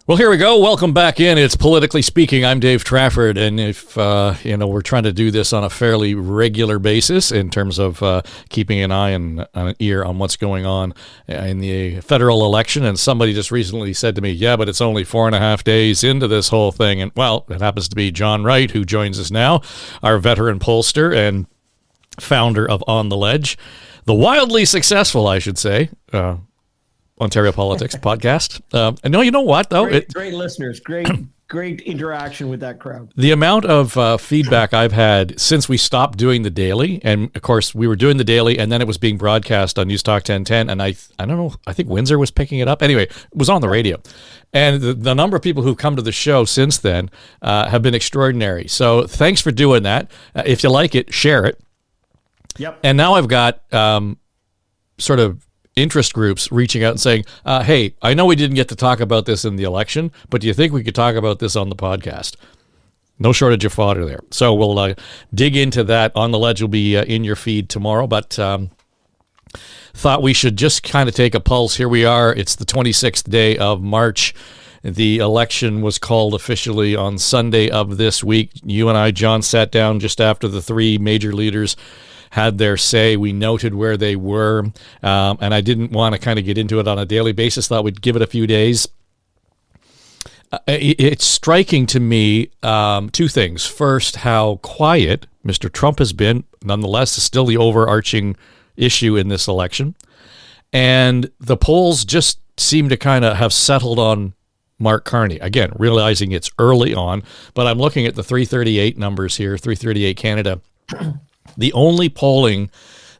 Well, here we go. Welcome back in. It's Politically Speaking. I'm Dave Trafford, and if we're trying to do this on a fairly regular basis in terms of keeping an eye and an ear on what's going on in the federal election. And somebody just recently said to me, "Yeah, but it's only 4.5 days into this whole thing." And well, it happens to be John Wright, who joins us now, our veteran pollster and founder of On the Ledge, the wildly successful, I should say, Ontario Politics podcast. And no, you know what, though? Great listeners. Great interaction with that crowd. The amount of feedback I've had since we stopped doing the daily, and of course we were doing the daily, and then it was being broadcast on News Talk 1010, and I don't know, I think Windsor was picking it up. Anyway, it was on the radio. And the number of people who've come to the show since then have been extraordinary. So thanks for doing that. If you like it, share it. Yep. And now I've got sort of interest groups reaching out and saying, hey, I know we didn't get to talk about this in the election, but do you think we could talk about this on the podcast? No shortage of fodder there. So we'll dig into that. On the Ledge will be in your feed tomorrow, but thought we should just kind of take a pulse. Here we are. It's the 26th day of March. The election was called officially on Sunday of this week. You and I, John, sat down just after the three major leaders had their say. We noted where they were, and I didn't want to kind of get into it on a daily basis. Thought we'd give it a few days. It's striking to me two things. First, how quiet Mr. Trump has been. Nonetheless, still the overarching issue in this election. And the polls just seem to kind of have settled on Mark Carney. Again, realizing it's early on, but I'm looking at the 338 numbers here, 338 Canada. The only polling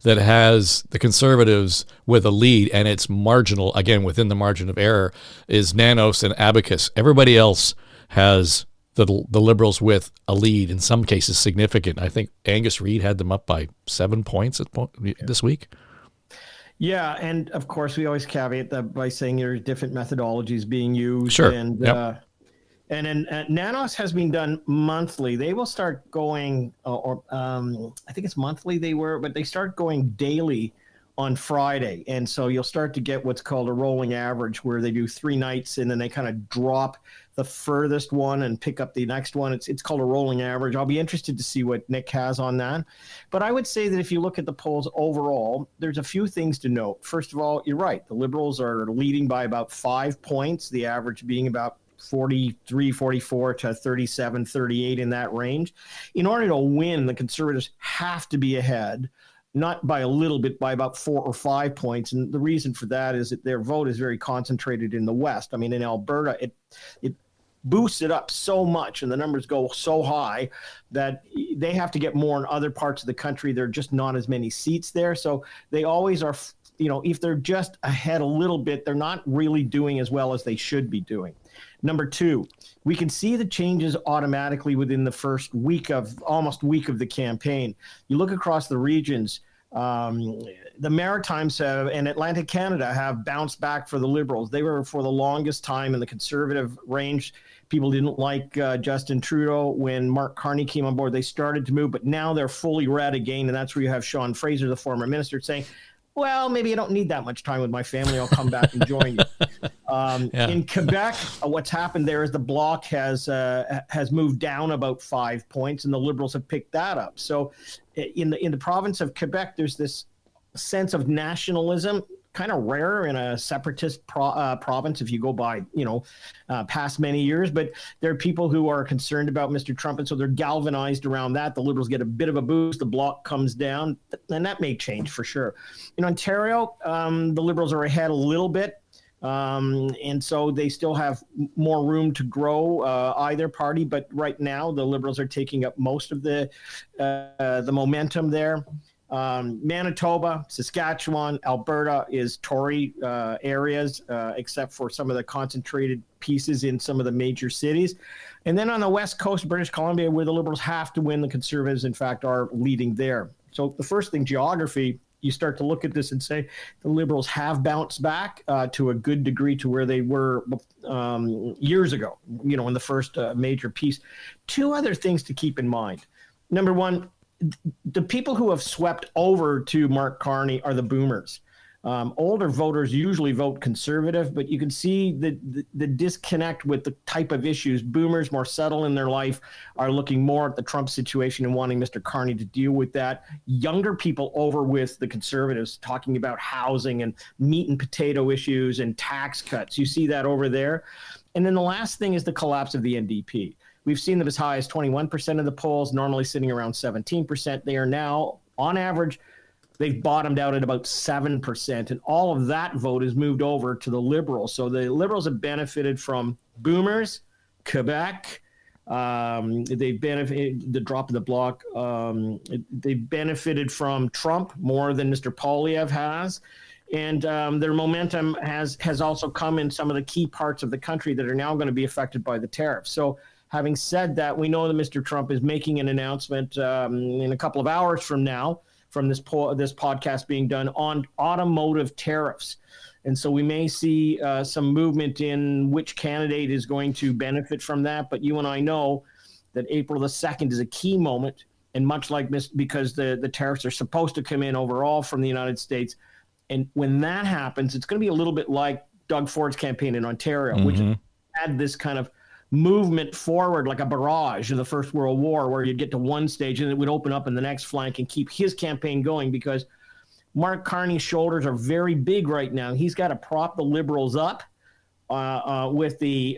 that has the Conservatives with a lead, and it's marginal, again, within the margin of error, is Nanos and Abacus. Everybody else has the Liberals with a lead, in some cases significant. I think Angus Reid had them up by 7 points this week. Yeah, and of course, we always caveat that by saying there's different methodologies being used. Sure. And yep. And then Nanos has been done monthly. They will start going, I think it's monthly but they start going daily on Friday. And so you'll start to get what's called a rolling average, where they do 3 nights and then they kind of drop the furthest one and pick up the next one. It's called a rolling average. I'll be interested to see what Nick has on that. But I would say that if you look at the polls overall, there's a few things to note. First of all, you're right. The Liberals are leading by about 5 points, the average being about 43, 44 to 37, 38 in that range. In order to win, the Conservatives have to be ahead, not by a little bit, by about 4 or 5 points. And the reason for that is that their vote is very concentrated in the West. I mean, in Alberta, it boosts it up so much and the numbers go so high that they have to get more in other parts of the country. There are just not as many seats there. So they always are, if they're just ahead a little bit, they're not really doing as well as they should be doing. Number two, we can see the changes automatically within the first almost week of the campaign. You look across the regions, the Maritimes and Atlantic Canada have bounced back for the Liberals. They were for the longest time in the Conservative range. People didn't like Justin Trudeau. When Mark Carney came on board, they started to move, but now they're fully red again. And that's where you have Sean Fraser, the former minister, saying, well, maybe I don't need that much time with my family. I'll come back and join you. Yeah. In Quebec, what's happened there is the Bloc has moved down about 5 points, and the Liberals have picked that up. So in the province of Quebec, there's this sense of nationalism, kind of rare in a separatist province if you go by, past many years. But there are people who are concerned about Mr. Trump, and so they're galvanized around that. The Liberals get a bit of a boost. The Bloc comes down, and that may change for sure. In Ontario, the Liberals are ahead a little bit. And so they still have more room to grow, either party. But right now, the Liberals are taking up most of the momentum there. Manitoba, Saskatchewan, Alberta is Tory areas, except for some of the concentrated pieces in some of the major cities. And then on the west coast, British Columbia, where the Liberals have to win, the Conservatives, in fact, are leading there. So the first thing, geography, you start to look at this and say the Liberals have bounced back to a good degree to where they were years ago, in the first major piece. Two other things to keep in mind. Number one, the people who have swept over to Mark Carney are the boomers. Older voters usually vote conservative, but you can see the disconnect with the type of issues. Boomers, more settled in their life, are looking more at the Trump situation and wanting Mr. Carney to deal with that. Younger people over with the conservatives, talking about housing and meat and potato issues and tax cuts. You see that over there. And then the last thing is the collapse of the NDP. We've seen them as high as 21% of the polls, normally sitting around 17%. They are now, on average, they've bottomed out at about 7%, and all of that vote has moved over to the Liberals. So the Liberals have benefited from boomers, Quebec. They benefited the drop of the block. They benefited from Trump more than Mr. Poilievre has, and their momentum has also come in some of the key parts of the country that are now going to be affected by the tariffs. So, having said that, we know that Mr. Trump is making an announcement in a couple of hours from now, from this podcast being done, on automotive tariffs. And so we may see some movement in which candidate is going to benefit from that. But you and I know that April the 2nd is a key moment. And much like this, because the tariffs are supposed to come in overall from the United States. And when that happens, it's going to be a little bit like Doug Ford's campaign in Ontario, which had this kind of movement forward like a barrage in the First World War, where you'd get to one stage and it would open up in the next flank and keep his campaign going, because Mark Carney's shoulders are very big right now. He's got to prop the Liberals up with the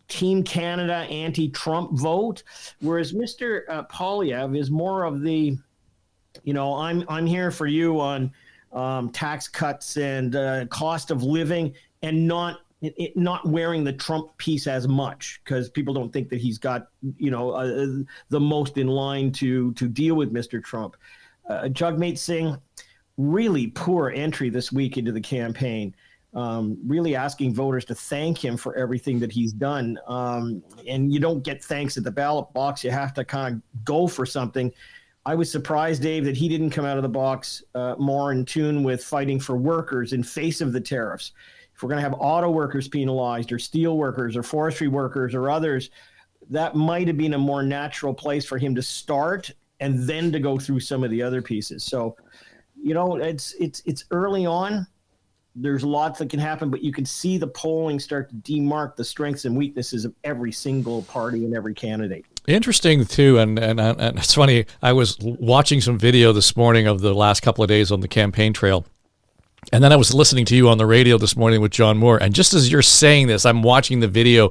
Team Canada anti-Trump vote, whereas Mr. Poilievre is more of the, I'm here for you on tax cuts and cost of living, and not wearing the Trump piece as much, because people don't think that he's got, the most in line to deal with Mr. Trump. Jagmeet Singh, really poor entry this week into the campaign, really asking voters to thank him for everything that he's done. And you don't get thanks at the ballot box. You have to kind of go for something. I was surprised, Dave, that he didn't come out of the box more in tune with fighting for workers in face of the tariffs. If we're going to have auto workers penalized, or steel workers, or forestry workers, or others, that might have been a more natural place for him to start and then to go through some of the other pieces. So, it's early on. There's lots that can happen, but you can see the polling start to demark the strengths and weaknesses of every single party and every candidate. Interesting too, and it's funny. I was watching some video this morning of the last couple of days on the campaign trail. And then I was listening to you on the radio this morning with John Moore. And just as you're saying this, I'm watching the video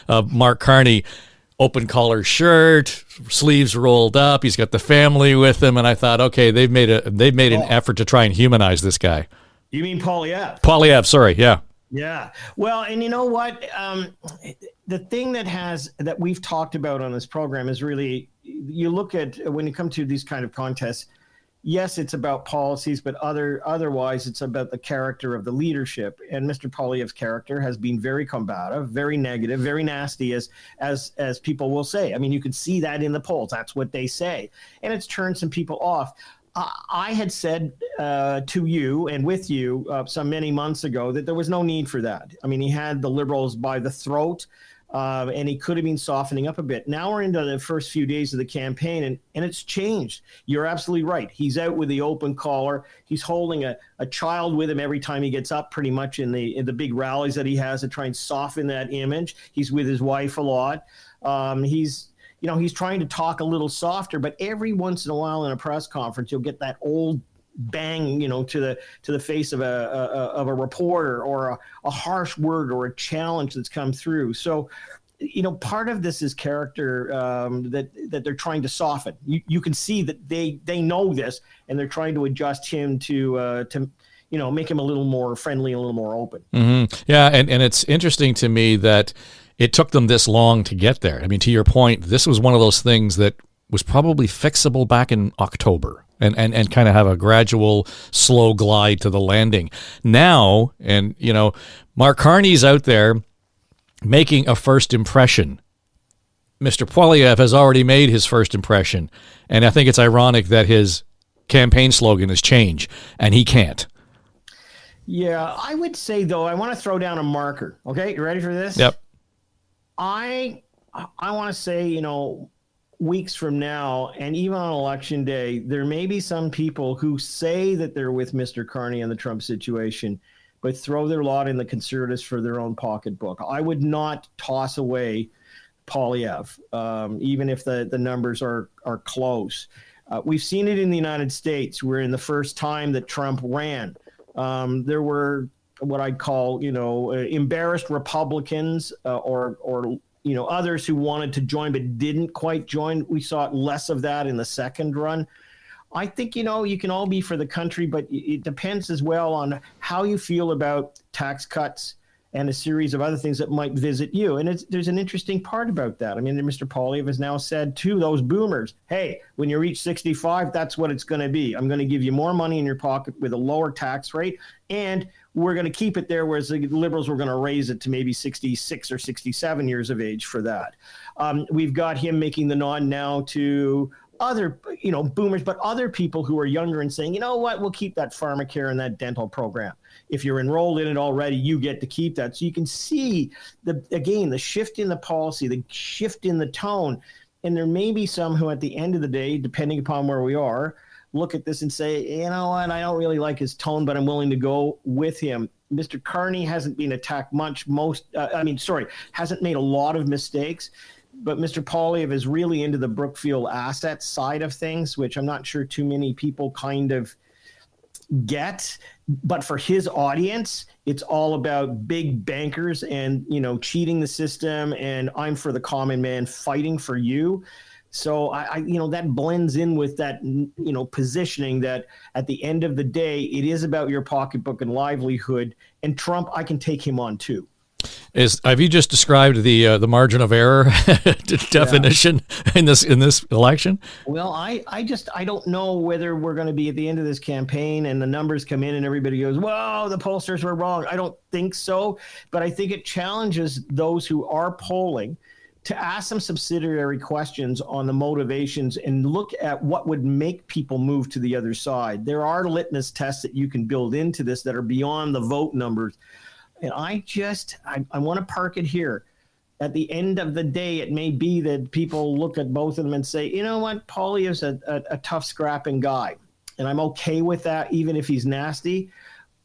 of Mark Carney, open collar shirt, sleeves rolled up. He's got the family with him. And I thought, okay, they've made an effort to try and humanize this guy. You mean Poilievre? Poilievre, sorry. Yeah. Yeah. Well, and you know what? The thing that we've talked about on this program is really, you look at, when you come to these kind of contests, yes, it's about policies, but otherwise it's about the character of the leadership. And Mr. Poilievre's character has been very combative, very negative, very nasty, as people will say. I mean, you can see that in the polls. That's what they say. And it's turned some people off. I had said to you and with you some many months ago that there was no need for that. I mean, he had the Liberals by the throat. And he could have been softening up a bit. Now we're into the first few days of the campaign, and it's changed. You're absolutely right. He's out with the open collar. He's holding a child with him every time he gets up, pretty much in the big rallies that he has to try and soften that image. He's with his wife a lot. He's trying to talk a little softer, but every once in a while in a press conference, you'll get that old bang, to the face of a reporter, or a harsh word, or a challenge that's come through. So, part of this is character that they're trying to soften. You can see that they know this, and they're trying to adjust him to make him a little more friendly, a little more open. Mm-hmm. Yeah, and it's interesting to me that it took them this long to get there. I mean, to your point, this was one of those things that was probably fixable back in October. And kind of have a gradual, slow glide to the landing. Now, and Mark Carney's out there making a first impression. Mr. Poilievre has already made his first impression, and I think it's ironic that his campaign slogan is change, and he can't. Yeah, I would say, though, I want to throw down a marker. Okay, you ready for this? Yep. I want to say, weeks from now, and even on election day, there may be some people who say that they're with Mr. Carney in the Trump situation, but throw their lot in the Conservatives for their own pocketbook. I would not toss away Poilievre, even if the numbers are close. We've seen it in the United States, where in the first time that Trump ran, there were what I'd call, embarrassed Republicans or others who wanted to join but didn't quite join. We saw less of that in the second run. I think, you can all be for the country, but it depends as well on how you feel about tax cuts and a series of other things that might visit you. And there's an interesting part about that. I mean, Mr. Poilievre has now said to those boomers, hey, when you reach 65, that's what it's going to be. I'm going to give you more money in your pocket with a lower tax rate, and we're going to keep it there, whereas the Liberals were going to raise it to maybe 66 or 67 years of age for that. We've got him making the nod now to other, boomers, but other people who are younger and saying, you know what, we'll keep that pharmacare and that dental program. If you're enrolled in it already, you get to keep that. So you can see, the shift in the policy, the shift in the tone. And there may be some who at the end of the day, depending upon where we are, look at this and say, you know what, I don't really like his tone, but I'm willing to go with him. Mr. Carney hasn't been attacked much, hasn't made a lot of mistakes. But Mr. Poilievre is really into the Brookfield asset side of things, which I'm not sure too many people kind of get. But for his audience, it's all about big bankers and, cheating the system. And I'm for the common man fighting for you. So I that blends in with that, positioning that at the end of the day, it is about your pocketbook and livelihood. And Trump, I can take him on too. Have you just described the margin of error definition in this election? Well, I don't know whether we're going to be at the end of this campaign and the numbers come in and everybody goes, "Whoa, the pollsters were wrong." I don't think so, but I think it challenges those who are polling to ask some subsidiary questions on the motivations and look at what would make people move to the other side. There are litmus tests that you can build into this that are beyond the vote numbers. And I want to park it here. At the end of the day, it may be that people look at both of them and say, you know what, Poilievre's a tough scrapping guy. And I'm okay with that, even if he's nasty.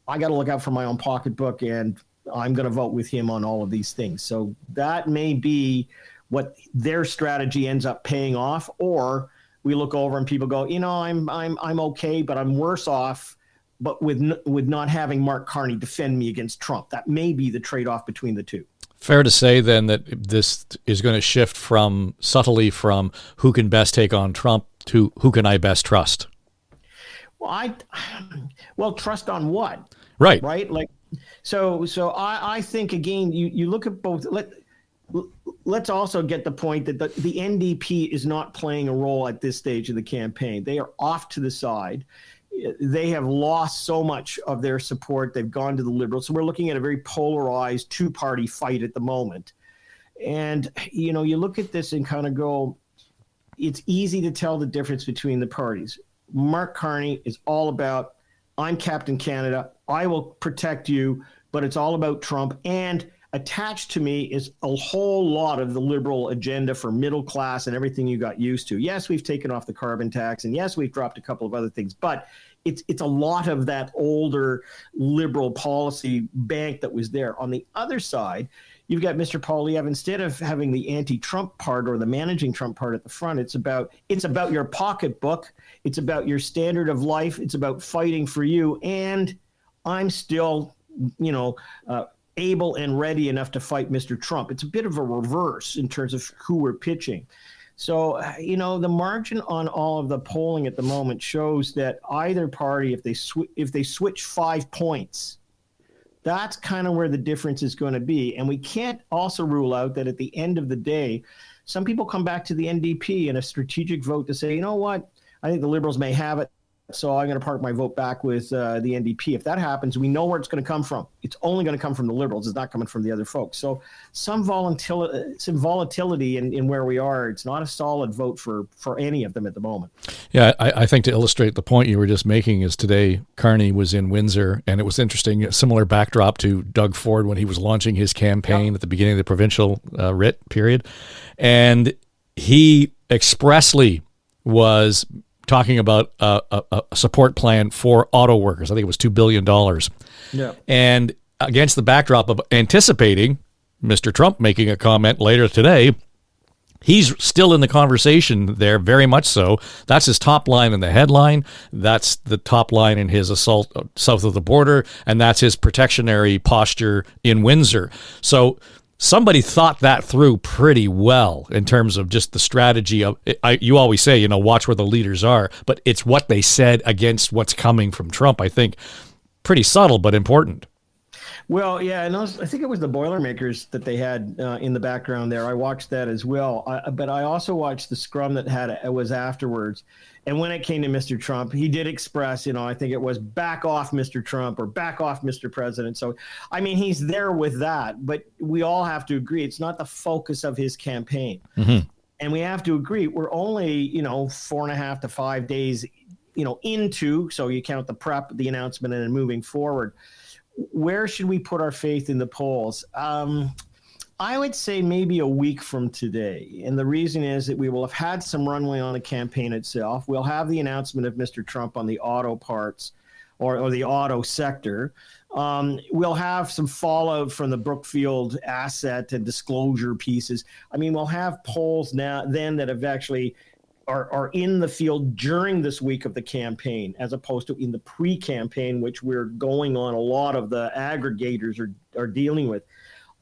I got to look out for my own pocketbook, and I'm going to vote with him on all of these things. So that may be what their strategy ends up paying off. Or we look over and people go, I'm okay, but I'm worse off. But with not having Mark Carney defend me against Trump. That may be the trade-off between the two. Fair to say, then, that this is going to shift subtly from who can best take on Trump to who can I best trust? Well, trust on what? Right. Right? So I think, again, you look at both. Let's also get the point that the NDP is not playing a role at this stage of the campaign. They are off to the side. They have lost so much of their support. They've gone to the Liberals. So we're looking at a very polarized two-party fight at the moment. And, you look at this and kind of go, it's easy to tell the difference between the parties. Mark Carney is all about, I'm Captain Canada, I will protect you, but it's all about Trump. And attached to me is a whole lot of the Liberal agenda for middle class and everything you got used to. Yes, we've taken off the carbon tax, and yes, we've dropped a couple of other things, but it's a lot of that older Liberal policy bank that was there. On the other side, you've got Mr. Poilievre. Instead of having the anti-Trump part or the managing Trump part at the front, it's about your pocketbook. It's about your standard of life. It's about fighting for you. And I'm still, able and ready enough to fight Mr. Trump. It's a bit of a reverse in terms of who we're pitching. So, the margin on all of the polling at the moment shows that either party, if they switch 5 points, that's kind of where the difference is going to be. And we can't also rule out that at the end of the day, some people come back to the NDP in a strategic vote to say, you know what, I think the Liberals may have it, so I'm going to park my vote back with the NDP. If that happens, we know where it's going to come from. It's only going to come from the Liberals. It's not coming from the other folks. So some volatility in where we are. It's not a solid vote for any of them at the moment. Yeah, I think to illustrate the point you were just making is today Carney was in Windsor, and it was interesting, a similar backdrop to Doug Ford when he was launching his campaign at the beginning of the provincial writ period. And he expressly was talking about a support plan for auto workers. I think it was $2 billion. Yeah. And against the backdrop of anticipating Mr. Trump making a comment later today, he's still in the conversation there, very much so. That's his top line in the headline. That's the top line in his assault south of the border, and that's his protectionary posture in Windsor. So somebody thought that through pretty well in terms of just the strategy of, you always say, you know, watch where the leaders are, but it's what they said against what's coming from Trump. I think pretty subtle, but important. Well, yeah, and I think it was the Boilermakers that they had in the background there. I watched that as well, but I also watched the scrum that it was afterwards. And when it came to Mr. Trump, he did express, you know, I think it was back off, Mr. Trump, or back off, Mr. President. So, I mean, he's there with that, but we all have to agree it's not the focus of his campaign. Mm-hmm. And we have to agree we're only, you know, 4.5 to 5 days, you know, into, so you count the prep, the announcement, and then moving forward. Where should we put our faith in the polls? I would say maybe a week from today. And the reason is that we will have had some runway on the campaign itself. We'll have the announcement of Mr. Trump on the auto parts or the auto sector. We'll have some fallout from the Brookfield asset and disclosure pieces. I mean, we'll have polls then that have actually are in the field during this week of the campaign, as opposed to in the pre-campaign, which we're going on a lot of the aggregators are dealing with.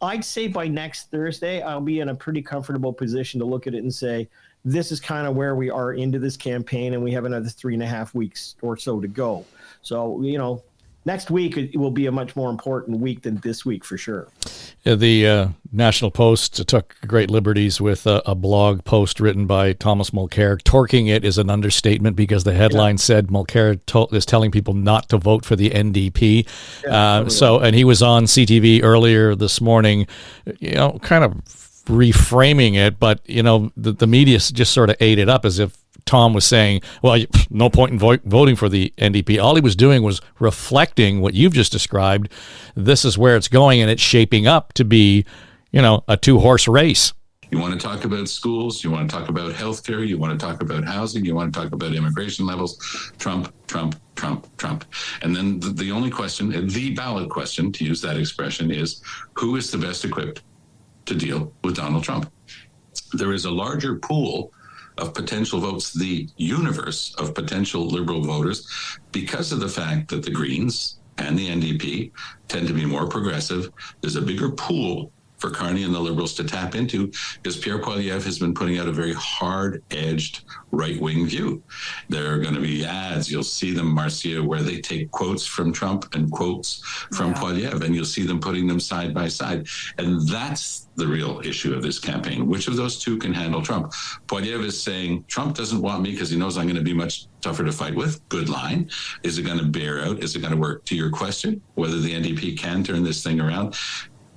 I'd say by next Thursday, I'll be in a pretty comfortable position to look at it and say, this is kind of where we are into this campaign, and we have another 3.5 weeks or so to go. So, you know, next week it will be a much more important week than this week for sure. The National Post took great liberties with a blog post written by Thomas Mulcair. Torquing it is an understatement because the headline said Mulcair is telling people not to vote for the NDP. And he was on CTV earlier this morning, you know, kind of reframing it, but, you know, the media just sort of ate it up as if Tom was saying, well, no point in voting for the NDP. All he was doing was reflecting what you've just described. This is where it's going, and it's shaping up to be, you know, a two-horse race. You want to talk about schools, you want to talk about healthcare, you want to talk about housing, you want to talk about immigration levels, Trump, Trump, Trump, Trump. And then the only question, the ballot question, to use that expression, is who is the best equipped to deal with Donald Trump? There is a larger pool of potential votes, the universe of potential liberal voters, because of the fact that the Greens and the NDP tend to be more progressive. There's a bigger pool for Carney and the Liberals to tap into, because Pierre Poilievre has been putting out a very hard-edged right-wing view. There are going to be ads, you'll see them, Marcia, where they take quotes from Trump and quotes from Poilievre, and you'll see them putting them side by side. And that's the real issue of this campaign. Which of those two can handle Trump? Poilievre is saying, Trump doesn't want me because he knows I'm going to be much tougher to fight with. Good line. Is it going to bear out? Is it going to work? To your question, whether the NDP can turn this thing around,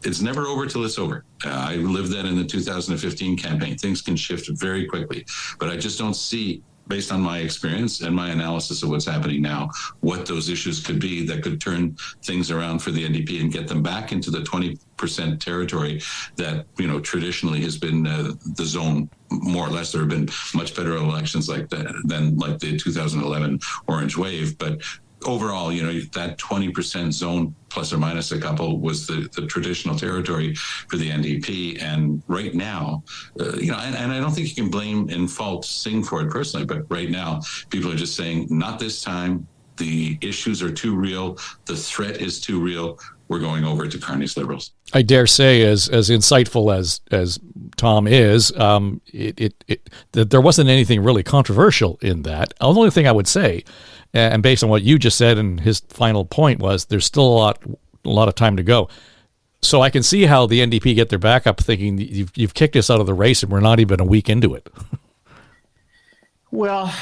it's never over till it's over. I lived that in the 2015 campaign. Things can shift very quickly, but I just don't see, based on my experience and my analysis of what's happening now, what those issues could be that could turn things around for the NDP and get them back into the 20% territory that, you know, traditionally has been the zone, more or less. There have been much better elections like that than like the 2011 Orange Wave, but overall, you know, that 20% zone plus or minus a couple was the traditional territory for the NDP. And right now, you know, and I don't think you can blame and fault Singh for it personally, but right now people are just saying, not this time. The issues are too real. The threat is too real. We're going over to Carney's Liberals. I dare say, as insightful as Tom is, there wasn't anything really controversial in that. The only thing I would say, and based on what you just said, and his final point was, there's still a lot of time to go. So I can see how the NDP get their back up, thinking you've kicked us out of the race, and we're not even a week into it. Well,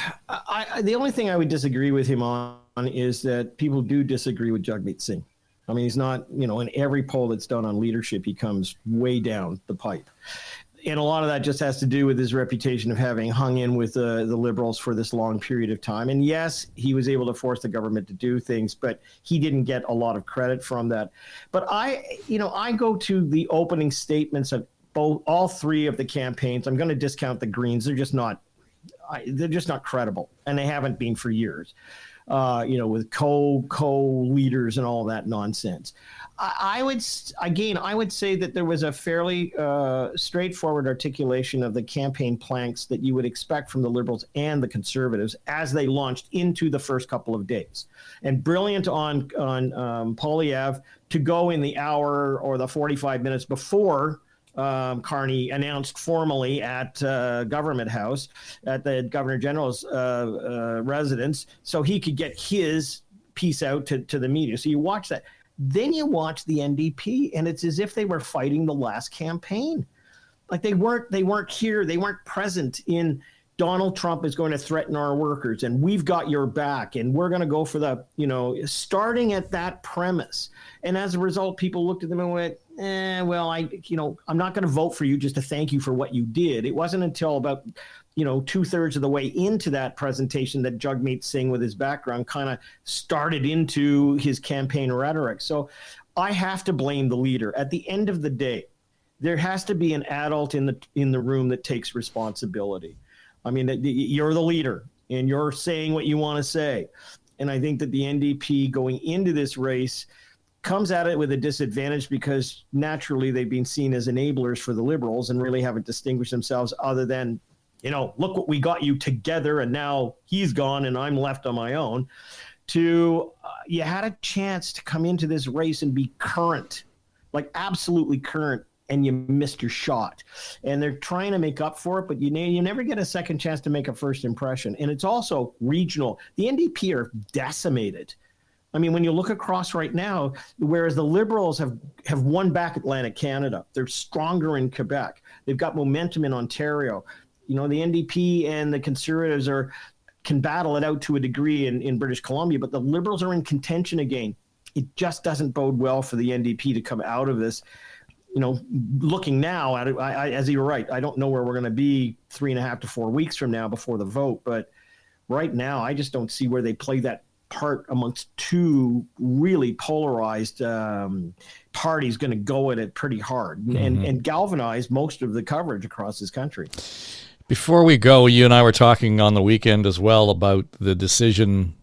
the only thing I would disagree with him on is that people do disagree with Jagmeet Singh. I mean, he's not, you know, in every poll that's done on leadership, he comes way down the pipe. And a lot of that just has to do with his reputation of having hung in with the Liberals for this long period of time. And yes, he was able to force the government to do things, but he didn't get a lot of credit from that. But I go to the opening statements of all three of the campaigns. I'm going to discount the Greens. They're just not credible, and they haven't been for years. With co-leaders and all that nonsense. I would say that there was a fairly straightforward articulation of the campaign planks that you would expect from the Liberals and the Conservatives as they launched into the first couple of days. And brilliant on Poilievre to go in the hour or the 45 minutes before Carney announced formally at Government House, at the Governor General's residence, so he could get his piece out to the media. So you watch that. Then you watch the NDP, and it's as if they were fighting the last campaign. Like they weren't here. They weren't present in Donald Trump is going to threaten our workers, and we've got your back, and we're going to go for starting at that premise. And as a result, people looked at them and went, I'm not going to vote for you just to thank you for what you did. It wasn't until about, 2/3 of the way into that presentation that Jagmeet Singh, with his background, kind of started into his campaign rhetoric. So I have to blame the leader. At the end of the day, there has to be an adult in the room that takes responsibility. I mean, you're the leader, and you're saying what you want to say. And I think that the NDP going into this race comes at it with a disadvantage because naturally they've been seen as enablers for the Liberals and really haven't distinguished themselves other than, look what we got you together, and now he's gone and I'm left on my own. You had a chance to come into this race and be current, like absolutely current, and you missed your shot. And they're trying to make up for it, but you never get a second chance to make a first impression. And it's also regional. The NDP are decimated. I mean, when you look across right now, whereas the Liberals have won back Atlantic Canada, they're stronger in Quebec. They've got momentum in Ontario. The NDP and the Conservatives can battle it out to a degree in British Columbia, but the Liberals are in contention again. It just doesn't bode well for the NDP to come out of this. Looking now at it, as you're right, I don't know where we're going to be 3.5 to 4 weeks from now before the vote. But right now, I just don't see where they play that part amongst two really polarized parties going to go at it pretty hard and galvanize most of the coverage across this country. Before we go, you and I were talking on the weekend as well about the decision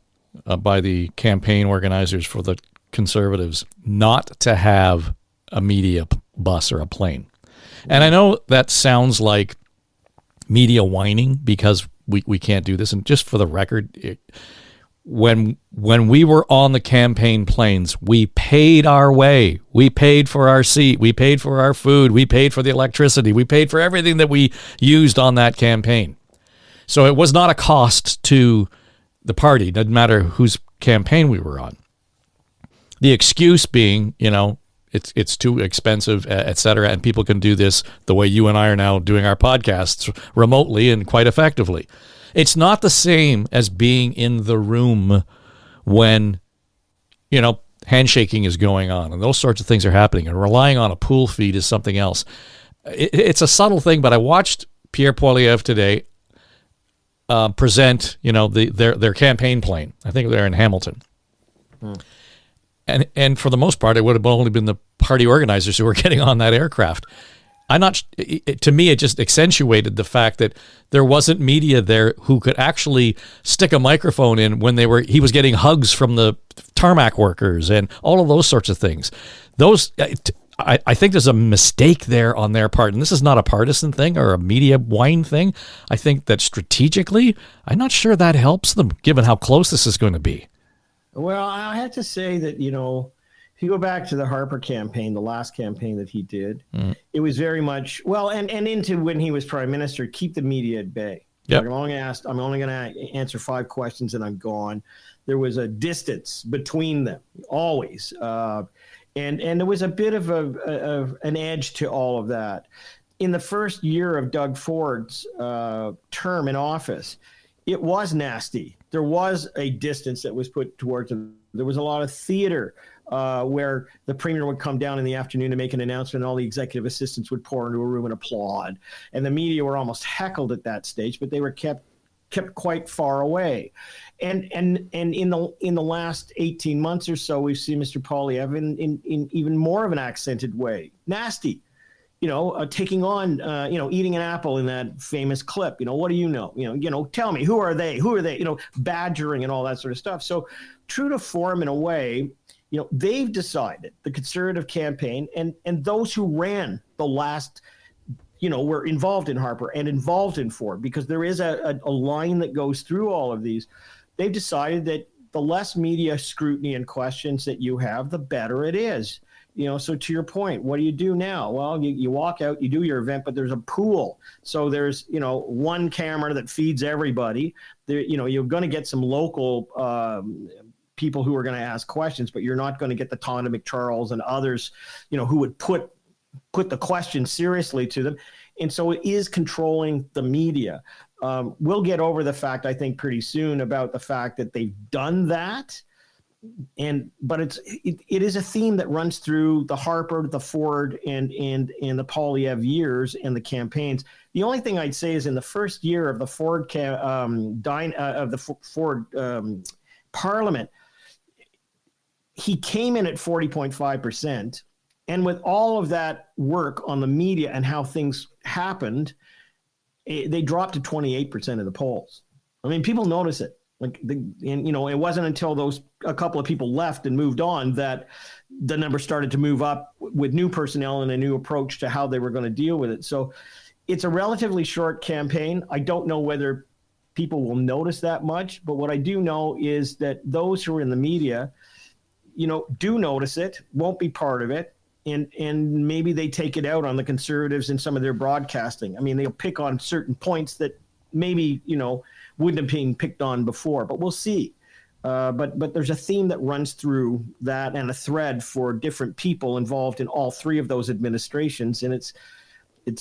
by the campaign organizers for the Conservatives not to have a media bus or a plane. And I know that sounds like media whining because we can't do this. And just for the record, when we were on the campaign planes, we paid our way. We paid for our seat. We paid for our food. We paid for the electricity. We paid for everything that we used on that campaign. So it was not a cost to the party. It doesn't matter whose campaign we were on. The excuse being, it's too expensive, et cetera, and people can do this the way you and I are now doing our podcasts remotely and quite effectively. It's not the same as being in the room when, handshaking is going on and those sorts of things are happening, and relying on a pool feed is something else. It's a subtle thing, but I watched Pierre Poilievre today present, their campaign plane. I think they're in Hamilton. And for the most part, it would have only been the party organizers who were getting on that aircraft. To me, it just accentuated the fact that there wasn't media there who could actually stick a microphone in when he was getting hugs from the tarmac workers and all of those sorts of things. I think there's a mistake there on their part, and this is not a partisan thing or a media whine thing. I think that strategically, I'm not sure that helps them, given how close this is going to be. Well, I have to say that, if you go back to the Harper campaign, the last campaign that he did, it was very much, and into when he was prime minister, keep the media at bay. Yep. I'm only going to answer 5 questions and I'm gone. There was a distance between them, always. And there was a bit of an edge to all of that. In the first year of Doug Ford's term in office, it was nasty. There was a distance that was put towards him. There was a lot of theater where the premier would come down in the afternoon to make an announcement, and all the executive assistants would pour into a room and applaud. And the media were almost heckled at that stage, but they were kept quite far away. And in the last 18 months or so, we've seen Mr. Poilievre in even more of an accented way. Nasty. taking on, eating an apple in that famous clip. What do you know? Tell me, who are they? Badgering and all that sort of stuff. So true to form in a way, they've decided, the Conservative campaign and those who ran the last, were involved in Harper and involved in Ford, because there is a line that goes through all of these. They've decided that the less media scrutiny and questions that you have, the better it is. So to your point, what do you do now? Well, you walk out, you do your event, but there's a pool. So there's, one camera that feeds everybody. There, you're going to get some local people who are going to ask questions, but you're not going to get the Tonda McCharles and others, who would put the question seriously to them. And so it is controlling the media. We'll get over the fact, I think, pretty soon about the fact that they've done that. But it is a theme that runs through the Harper, the Ford, and the Poilievre years and the campaigns. The only thing I'd say is in the first year of the Ford Parliament, he came in at 40.5%, and with all of that work on the media and how things happened, they dropped to 28% of the polls. I mean, people notice it. It wasn't until a couple of people left and moved on that the number started to move up with new personnel and a new approach to how they were going to deal with it. So it's a relatively short campaign. I don't know whether people will notice that much, but what I do know is that those who are in the media, do notice it, won't be part of it. And maybe they take it out on the Conservatives in some of their broadcasting. I mean, they'll pick on certain points that maybe, wouldn't have been picked on before, but we'll see. But there's a theme that runs through that and a thread for different people involved in all three of those administrations. And it's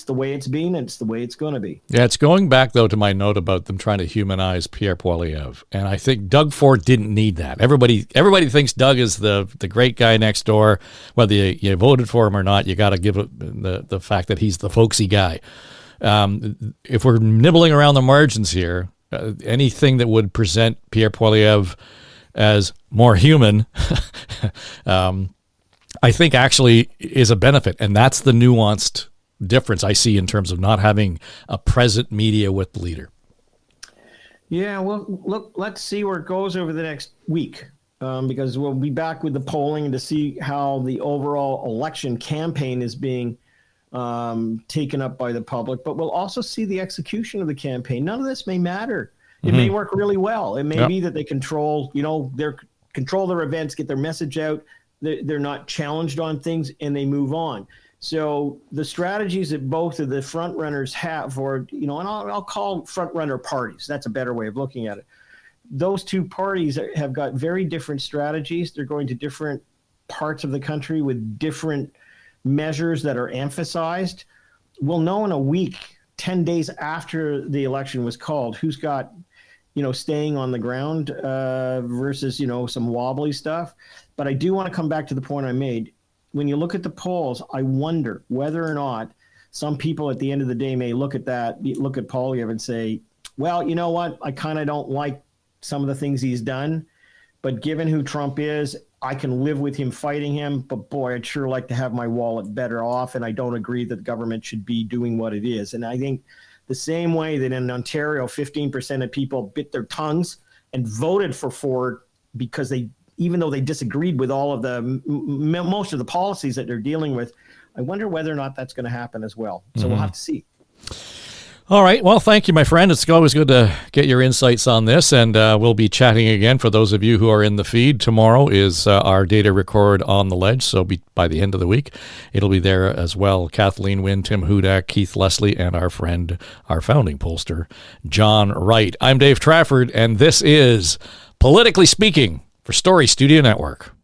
the way it's been, and it's the way it's going to be. Yeah, it's going back, though, to my note about them trying to humanize Pierre Poilievre. And I think Doug Ford didn't need that. Everybody thinks Doug is the great guy next door. Whether you voted for him or not, you got to give it the fact that he's the folksy guy. If we're nibbling around the margins here, anything that would present Pierre Poilievre as more human, I think actually is a benefit. And that's the nuanced difference I see in terms of not having a present media with the leader. Yeah, well, look, let's see where it goes over the next week, because we'll be back with the polling to see how the overall election campaign is being taken up by the public, but we'll also see the execution of the campaign. None of this may matter. It may work really well. It may be that they control their events, get their message out. They're not challenged on things, and they move on. So the strategies that both of the front runners have, and I'll call front runner parties. That's a better way of looking at it. Those two parties have got very different strategies. They're going to different parts of the country with different measures that are emphasized. We'll know in a week, 10 days after the election was called, who's got, staying on the ground versus, some wobbly stuff. But I do want to come back to the point I made. When you look at the polls, I wonder whether or not some people at the end of the day may look at Poilievre and say, well, you know what? I kind of don't like some of the things he's done, but given who Trump is, I can live with him fighting him, but boy, I'd sure like to have my wallet better off, and I don't agree that the government should be doing what it is. And I think the same way that in Ontario, 15% of people bit their tongues and voted for Ford because even though they disagreed with all of most of the policies that they're dealing with, I wonder whether or not that's going to happen as well. So we'll have to see. All right. Well, thank you, my friend. It's always good to get your insights on this, and we'll be chatting again. For those of you who are in the feed, tomorrow is our data record on the ledge, so by the end of the week, it'll be there as well. Kathleen Wynne, Tim Hudak, Keith Leslie, and our friend, our founding pollster, John Wright. I'm Dave Trafford, and this is Politically Speaking for Story Studio Network.